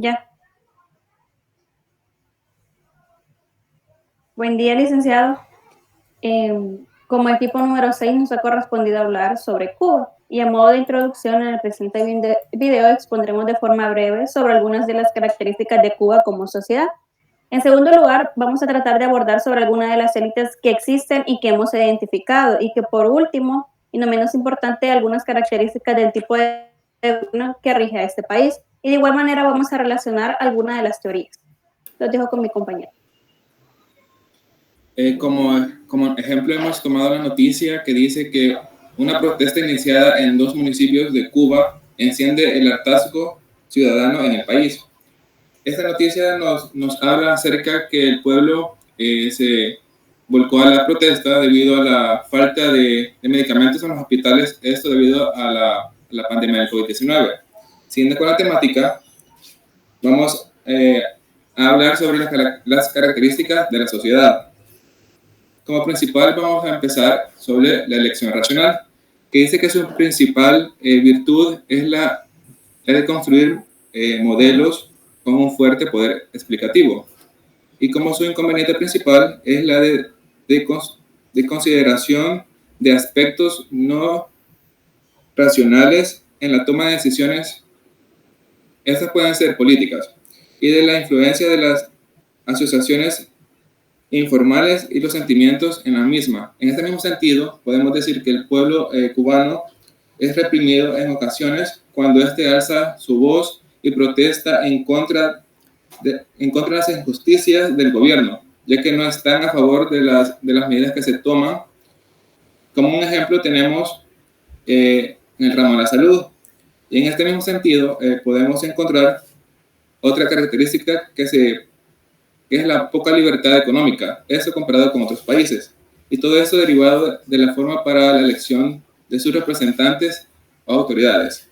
Ya. Buen día, licenciado. Como equipo número 6 nos ha correspondido hablar sobre Cuba y a modo de introducción en el presente video expondremos de forma breve sobre algunas de las características de Cuba como sociedad. En segundo lugar, vamos a tratar de abordar sobre algunas de las élites que existen y que hemos identificado y que por último, y no menos importante, algunas características del tipo de gobierno que rige a este país. Y de igual manera vamos a relacionar algunas de las teorías. Los dejo con mi compañero. Como ejemplo hemos tomado la noticia que dice que una protesta iniciada en 2 municipios de Cuba enciende el hartazgo ciudadano en el país. Esta noticia nos habla acerca que el pueblo se volcó a la protesta debido a la falta de medicamentos en los hospitales, esto debido a la pandemia del COVID-19. Siguiendo con la temática, vamos a hablar sobre las características de la sociedad. Como principal vamos a empezar sobre la elección racional, que dice que su principal virtud es la de construir modelos con un fuerte poder explicativo. Y como su inconveniente principal es la de consideración de aspectos no racionales en la toma de decisiones. Estas pueden ser políticas y de la influencia de las asociaciones informales y los sentimientos en la misma. En este mismo sentido, podemos decir que el pueblo cubano es reprimido en ocasiones cuando éste alza su voz y protesta en contra de las injusticias del gobierno, ya que no están a favor de las medidas que se toman. Como un ejemplo tenemos en el ramo de la salud. Y en este mismo sentido podemos encontrar otra característica que es la poca libertad económica, eso comparado con otros países. Y todo esto derivado de la forma para la elección de sus representantes o autoridades.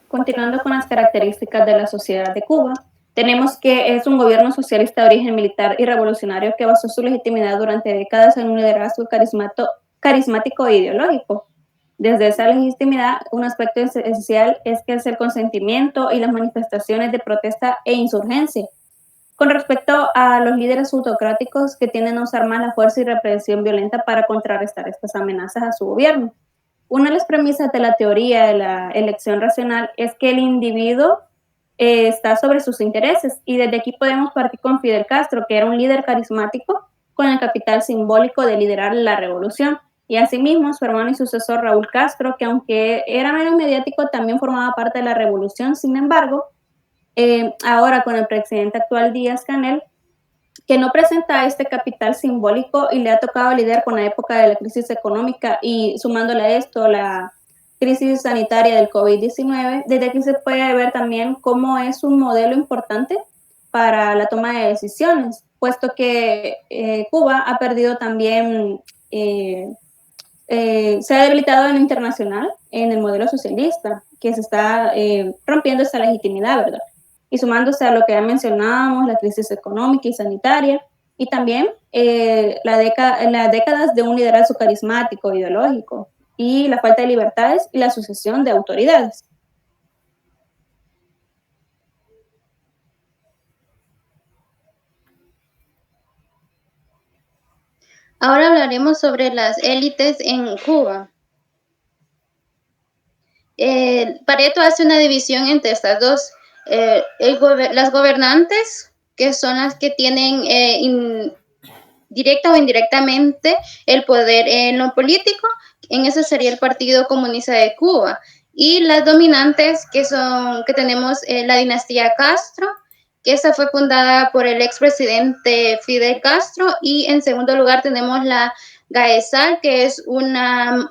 Continuando con las características de la sociedad de Cuba, tenemos que es un gobierno socialista de origen militar y revolucionario que basó su legitimidad durante décadas en un liderazgo carismático e ideológico. Desde esa legitimidad, un aspecto esencial es que es el consentimiento y las manifestaciones de protesta e insurgencia. Con respecto a los líderes autocráticos que tienden a usar más la fuerza y represión violenta para contrarrestar estas amenazas a su gobierno. Una de las premisas de la teoría de la elección racional es que el individuo está sobre sus intereses y desde aquí podemos partir con Fidel Castro, que era un líder carismático con el capital simbólico de liderar la revolución. Y asimismo su hermano y sucesor Raúl Castro, que aunque era menos mediático, también formaba parte de la revolución. Sin embargo, ahora con el presidente actual Díaz-Canel, que no presenta este capital simbólico y le ha tocado lidiar con la época de la crisis económica y sumándole a esto la crisis sanitaria del COVID-19, desde aquí se puede ver también cómo es un modelo importante para la toma de decisiones, puesto que Cuba ha perdido también, se ha debilitado en lo internacional, en el modelo socialista, que se está rompiendo esa legitimidad, ¿verdad? Y sumándose a lo que ya mencionábamos, la crisis económica y sanitaria, y también las décadas de un liderazgo carismático, ideológico, y la falta de libertades y la sucesión de autoridades. Ahora hablaremos sobre las élites en Cuba. Pareto hace una división entre estas dos. Las gobernantes, que son las que tienen directa o indirectamente el poder en lo político, en ese sería el Partido Comunista de Cuba. Y las dominantes, que tenemos la dinastía Castro, que esta fue fundada por el expresidente Fidel Castro, y en segundo lugar tenemos la GAESAL, que es un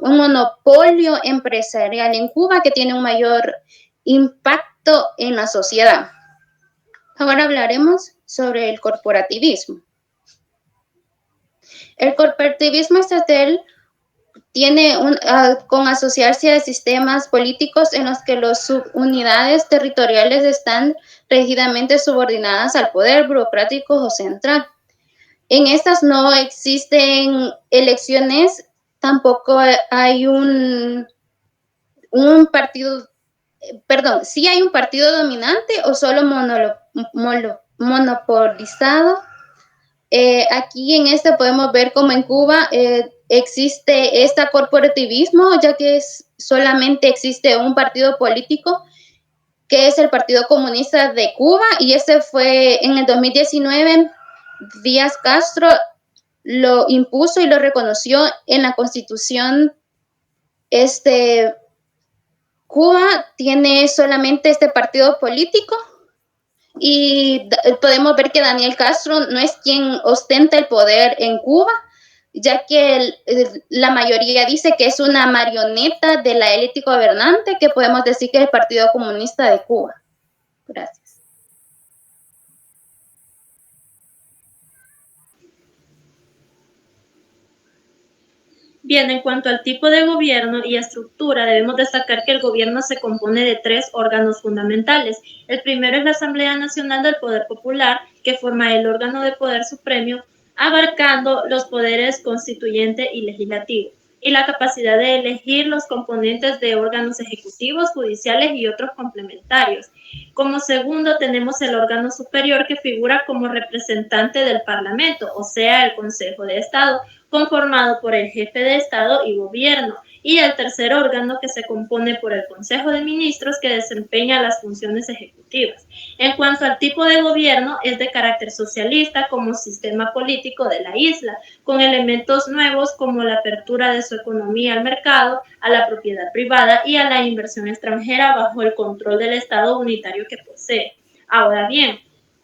monopolio empresarial en Cuba que tiene un mayor impacto en la sociedad. Ahora hablaremos sobre el corporativismo. El corporativismo estatal tiene con asociarse a sistemas políticos en los que las subunidades territoriales están rígidamente subordinadas al poder burocrático o central. En estas no existen elecciones, tampoco hay un partido, perdón, si hay un partido dominante o solo monopolizado. Aquí en este podemos ver como en Cuba existe este corporativismo, ya que solamente existe un partido político, que es el Partido Comunista de Cuba, y ese fue en el 2019, Díaz Castro lo impuso y lo reconoció en la Constitución. Cuba tiene solamente este partido político, y podemos ver que Daniel Castro no es quien ostenta el poder en Cuba, ya que la mayoría dice que es una marioneta de la élite gobernante, que podemos decir que es el Partido Comunista de Cuba. Gracias. Bien, en cuanto al tipo de gobierno y estructura, debemos destacar que el gobierno se compone de 3 órganos fundamentales. El primero es la Asamblea Nacional del Poder Popular, que forma el órgano de poder supremo, abarcando los poderes constituyente y legislativo, y la capacidad de elegir los componentes de órganos ejecutivos, judiciales y otros complementarios. Como segundo, tenemos el órgano superior, que figura como representante del Parlamento, o sea, el Consejo de Estado, conformado por el jefe de Estado y gobierno, y el tercer órgano, que se compone por el Consejo de Ministros, que desempeña las funciones ejecutivas. En cuanto al tipo de gobierno, es de carácter socialista como sistema político de la isla, con elementos nuevos como la apertura de su economía al mercado, a la propiedad privada y a la inversión extranjera bajo el control del Estado unitario que posee. Ahora bien,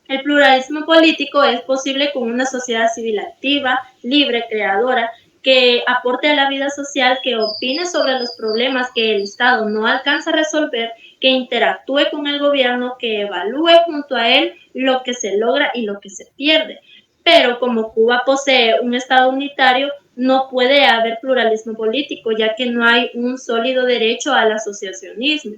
el pluralismo político es posible con una sociedad civil activa, libre, creadora, que aporte a la vida social, que opine sobre los problemas que el Estado no alcanza a resolver, que interactúe con el gobierno, que evalúe junto a él lo que se logra y lo que se pierde. Pero como Cuba posee un Estado unitario, no puede haber pluralismo político, ya que no hay un sólido derecho al asociacionismo,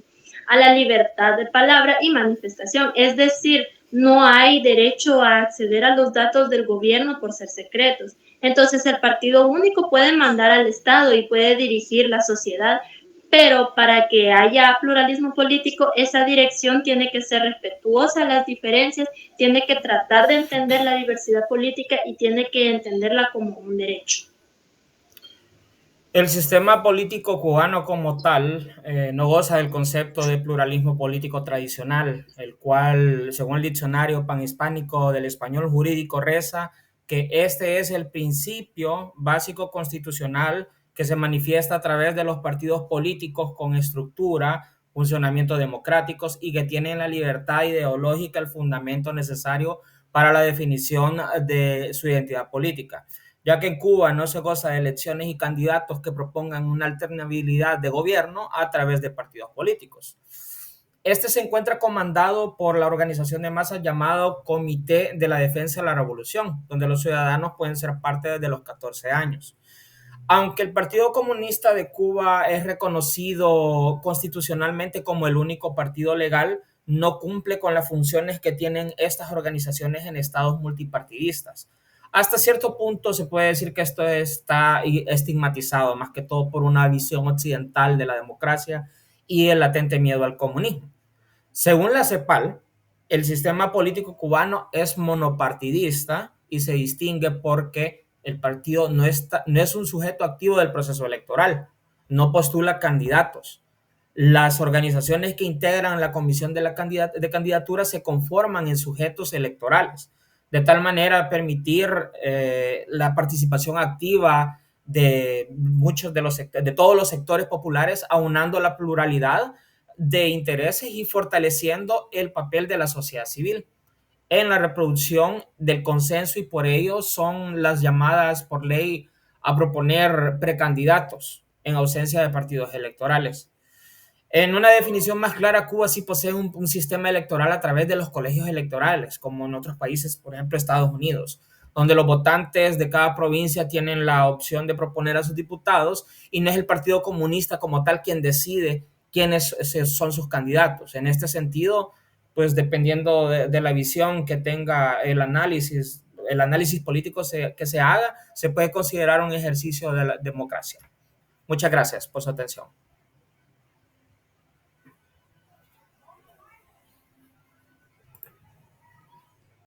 a la libertad de palabra y manifestación, es decir, no hay derecho a acceder a los datos del gobierno por ser secretos. Entonces el partido único puede mandar al Estado y puede dirigir la sociedad, pero para que haya pluralismo político, esa dirección tiene que ser respetuosa a las diferencias, tiene que tratar de entender la diversidad política y tiene que entenderla como un derecho. El sistema político cubano como tal no goza del concepto de pluralismo político tradicional, el cual, según el diccionario panhispánico del español jurídico, reza que este es el principio básico constitucional que se manifiesta a través de los partidos políticos con estructura, funcionamiento democráticos y que tienen la libertad ideológica, el fundamento necesario para la definición de su identidad política, ya que en Cuba no se goza de elecciones y candidatos que propongan una alternabilidad de gobierno a través de partidos políticos. Este se encuentra comandado por la organización de masas llamado Comité de la Defensa de la Revolución, donde los ciudadanos pueden ser parte desde los 14 años. Aunque el Partido Comunista de Cuba es reconocido constitucionalmente como el único partido legal, no cumple con las funciones que tienen estas organizaciones en estados multipartidistas. Hasta cierto punto se puede decir que esto está estigmatizado, más que todo por una visión occidental de la democracia y el latente miedo al comunismo. Según la CEPAL, el sistema político cubano es monopartidista y se distingue porque el partido no es un sujeto activo del proceso electoral, no postula candidatos. Las organizaciones que integran la comisión de candidatura se conforman en sujetos electorales, de tal manera permitir la participación activa de todos los sectores populares, aunando la pluralidad de intereses y fortaleciendo el papel de la sociedad civil en la reproducción del consenso, y por ello son las llamadas por ley a proponer precandidatos en ausencia de partidos electorales. En una definición más clara, Cuba sí posee un sistema electoral a través de los colegios electorales, como en otros países, por ejemplo Estados Unidos, donde los votantes de cada provincia tienen la opción de proponer a sus diputados y no es el Partido Comunista como tal quien decide quiénes son sus candidatos. En este sentido, pues dependiendo de la visión que tenga el análisis político que se haga, se puede considerar un ejercicio de la democracia. Muchas gracias por su atención.